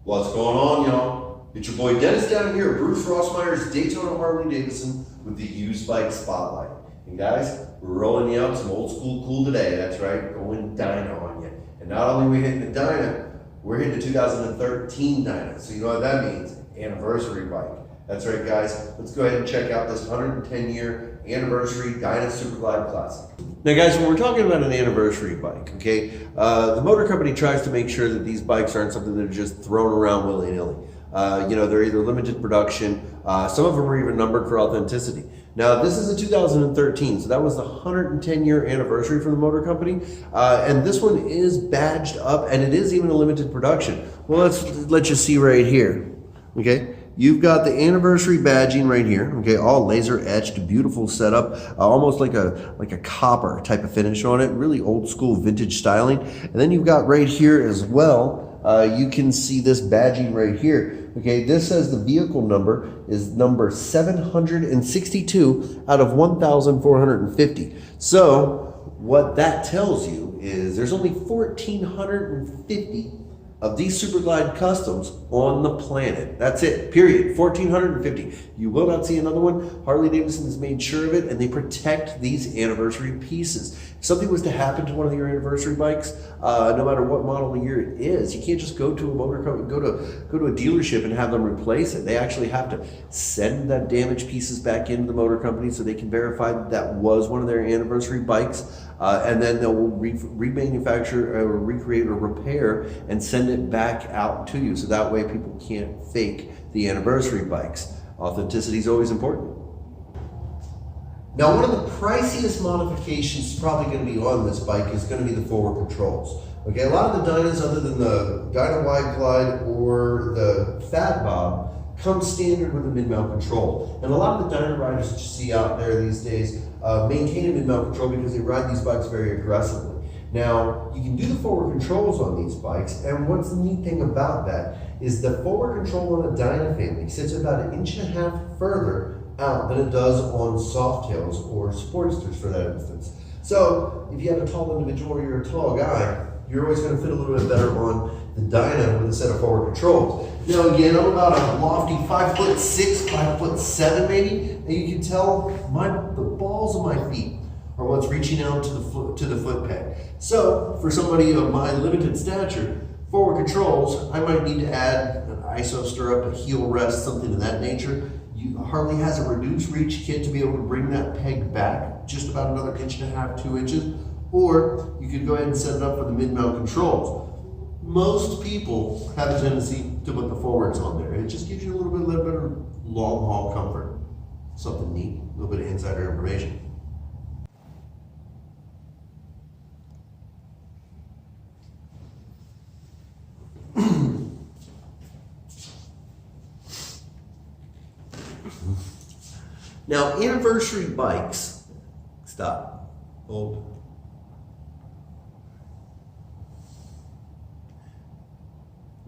What's going on, y'all? It's your boy Dennis down here at Bruce Rossmeyer's Daytona Harley Davidson with the used bike spotlight. And guys, we're rolling you out some old school cool today. That's right, going Dyna on you. And not only are we hitting the Dyna, we're hitting the 2013 Dyna. So you know what that means? Anniversary bike. That's right, guys. Let's go ahead and check out this 110-year anniversary Dyna Superglide Classic. Now, guys, when we're talking about an anniversary bike, okay, the motor company tries to make sure that these bikes aren't something that are just thrown around willy-nilly. You know, they're either limited production, some of them are even numbered for authenticity. Now, this is a 2013, so that was the 110-year anniversary for the motor company, and this one is badged up, and it is even a limited production. Well, let's let you see right here, okay? You've got the anniversary badging right here, okay, all laser etched, beautiful setup, almost like a copper type of finish on it, really old school vintage styling. And then you've got right here as well, you can see this badging right here. Okay, this says the vehicle number is number 762 out of 1,450. So what that tells you is there's only 1,450 of these Superglide Customs on the planet. That's it, period. 1,450. You will not see another one. Harley Davidson has made sure of it, and they protect these anniversary pieces. If something was to happen to one of your anniversary bikes, no matter what model of year it is, you can't just go to a motor company, go to a dealership and have them replace it. They actually have to send that damaged pieces back into the motor company so they can verify that that was one of their anniversary bikes. And then they'll remanufacture or recreate or repair and send it back out to you. So that way people can't fake the anniversary bikes. Authenticity is always important. Now, one of the priciest modifications probably going to be on this bike is going to be the forward controls. Okay, a lot of the Dynas, other than the Dyna Wide Glide or the Fat Bob, come standard with a mid-mount control. And a lot of the Dyna riders that you see out there these days maintain a mid-mount control because they ride these bikes very aggressively. Now, you can do the forward controls on these bikes, and what's the neat thing about that is the forward control on a Dyna family sits about 1.5 inches further out than it does on Softails or Sportsters for that instance. So, if you have a tall individual or you're a tall guy, you're always going to fit a little bit better on the Dyna with a set of forward controls. Now again, I'm about a lofty 5'6", 5'7" maybe, and you can tell the balls of my feet are what's reaching out to the foot peg. So for somebody of my limited stature, forward controls, I might need to add an ISO stirrup, a heel rest, something of that nature. Harley has a reduced reach kit to be able to bring that peg back just about another 1.5 inches, 2 inches. Or you could go ahead and set it up for the mid-mount controls. Most people have a tendency to put the forwards on there. It just gives you a little bit better long-haul comfort. Something neat, a little bit of insider information. Now, anniversary bikes, stop, hold.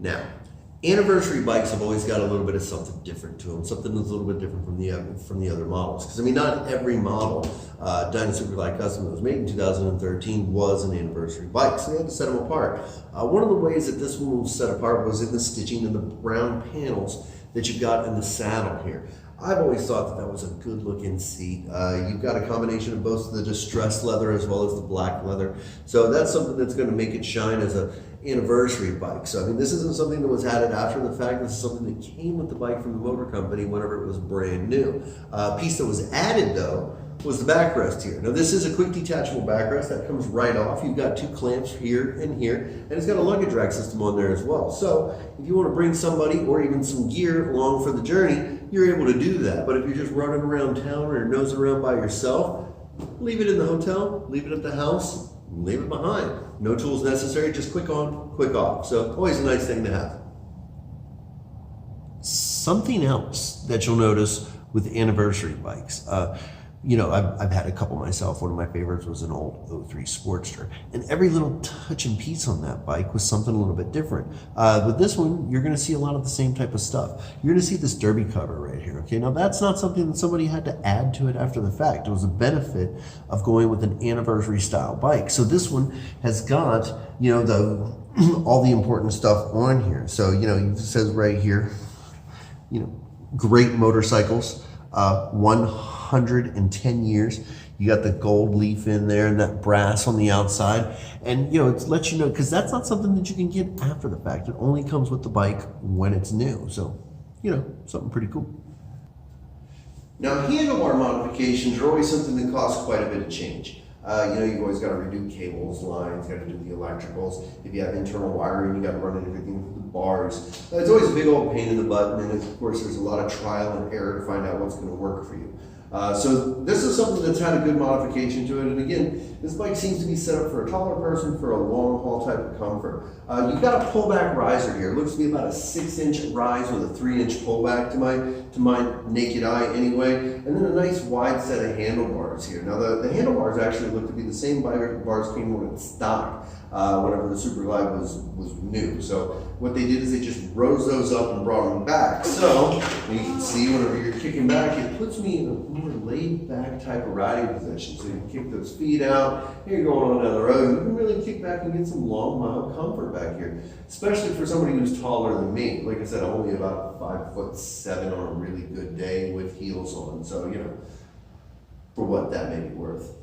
Now, anniversary bikes have always got a little bit of something different to them, something that's a little bit different from the other models. Because I mean, not every model Dyna Superglide Custom that was made in 2013 was an anniversary bike, so they had to set them apart. One of the ways that this one was set apart was in the stitching and the brown panels that you've got in the saddle here. I've always thought that that was a good looking seat. You've got a combination of both the distressed leather as well as the black leather. So that's something that's going to make it shine as an anniversary bike. So I mean, this isn't something that was added after the fact. This is something that came with the bike from the motor company whenever it was brand new. A piece that was added though was the backrest here. Now this is a quick detachable backrest that comes right off. You've got 2 clamps here, and it's got a luggage rack system on there as well. So if you want to bring somebody or even some gear along for the journey, you're able to do that. But if you're just running around town or nosing around by yourself, leave it in the hotel, leave it at the house, leave it behind. No tools necessary, just quick on, quick off. So always a nice thing to have. Something else that you'll notice with anniversary bikes, you know, I've had a couple myself. One of my favorites was an old 03 Sportster. And every little touch and piece on that bike was something a little bit different. With this one, you're going to see a lot of the same type of stuff. You're going to see this derby cover right here. Okay, now that's not something that somebody had to add to it after the fact. It was a benefit of going with an anniversary style bike. So this one has got, you know, the all the important stuff on here. So, it says right here, great motorcycles, 110 years. You got the gold leaf in there and that brass on the outside. And, it lets you know, because that's not something that you can get after the fact. It only comes with the bike when it's new. So, something pretty cool. Now, handlebar modifications are always something that costs quite a bit of change. You've always got to redo cables, lines, got to do the electricals. If you have internal wiring, you got to run in everything with the bars. It's always a big old pain in the butt, and of course, there's a lot of trial and error to find out what's going to work for you. So this is something that's had a good modification to it, and again, this bike seems to be set up for a taller person for a long haul type of comfort. You've got a pullback riser here. It looks to be about a 6-inch rise with a 3-inch pullback to my naked eye anyway, and then a nice wide set of handlebars here. Now the handlebars actually look to be the same bars came with stock whenever the Super Glide was new. So what they did is they just rose those up and brought them back. So you can see whenever you're kicking back, it puts me in a more laid back type of riding position. So you can kick those feet out, you're going on down the road, and you can really kick back and get some long, mild comfort back here, especially for somebody who's taller than me. Like I said, I'm only about 5'7" on a really good day with heels on. So, for what that may be worth.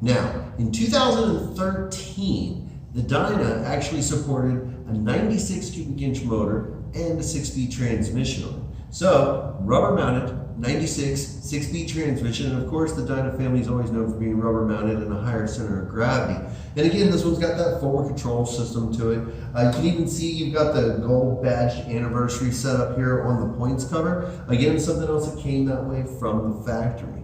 Now, in 2013, the Dyna actually supported a 96 cubic inch motor and a 6-speed transmission on it. So, rubber mounted, 96, 6-speed transmission, and of course the Dyna family is always known for being rubber mounted and a higher center of gravity. And again, this one's got that forward control system to it. You can even see you've got the gold badged anniversary set up here on the points cover. Again, something else that came that way from the factory.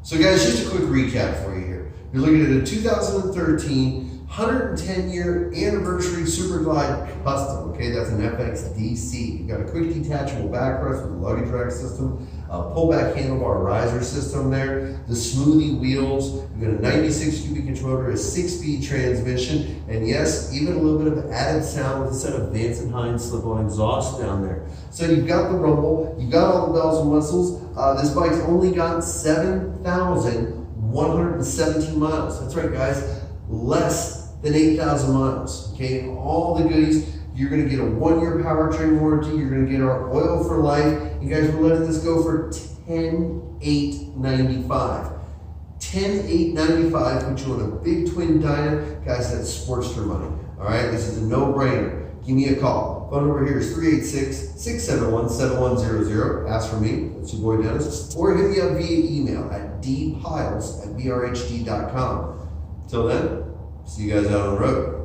So guys, just a quick recap for you here. You're looking at a 2013 110-year anniversary Super Glide Custom. Okay, that's an FXDC. You've got a quick detachable backrest with a luggage rack system, a pullback handlebar riser system there, the smoothie wheels. You've got a 96 cubic inch motor, a 6-speed transmission, and yes, even a little bit of added sound with a set of Vance & Hines slip-on exhaust down there. So you've got the rumble, you've got all the bells and whistles. This bike's only got 7,117 miles. That's right, guys, less than 8,000 miles. Okay, all the goodies. You're going to get a 1-year powertrain warranty. You're going to get our oil for life. You guys, we're letting this go for $10,895. $10,895 puts you on a big twin Dyna. Guys, that's Sportster money. All right, this is a no-brainer. Give me a call. Phone number here is 386-671-7100. Ask for me. That's your boy Dennis. Or hit me up via email at dpiles@brhd.com. Till then, see you guys out on the road.